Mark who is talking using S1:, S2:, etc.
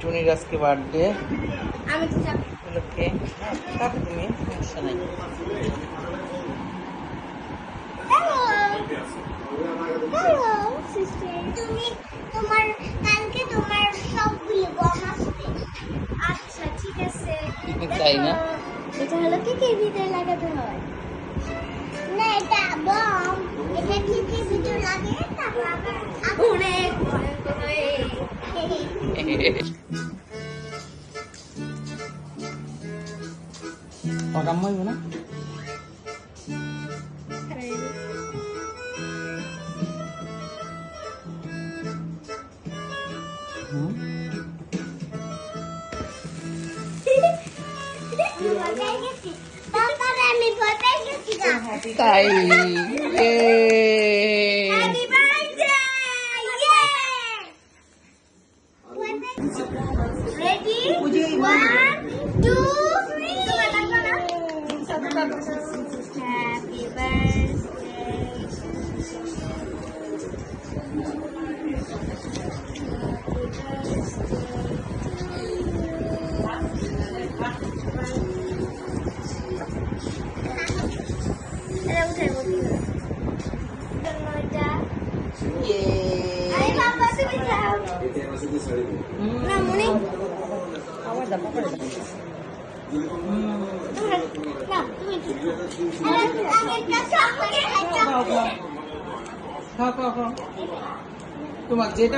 S1: টুনির আজকে বার্থডে।
S2: আমি তো যাব।
S1: ওকে তারপর তুমি সমস্যা নাই।
S2: হ্যালো সিস্টার, তুমি তোমার কালকে তোমার সবগুলো গম আসবে। আচ্ছা ঠিক আছে।
S1: তাই না?
S2: এটা হলো কি কি ভিতরে লাগাতে হয়? না এটা বম, এটা কি কি ভিতরে লাগে তারপর আগুনে
S1: ওটা মইব না
S2: আমি ভয় পেয়ে গেছি গা।
S1: তাই
S2: Happy birthday! Ready? 1, 2, 3. Happy birthday. Era un segundo. Ay, papá, তুমি যাও। না মনে
S1: আবার দা পাপড় দা
S2: না তুমি আগেরটা সব করে
S1: খাও তোমার যেটা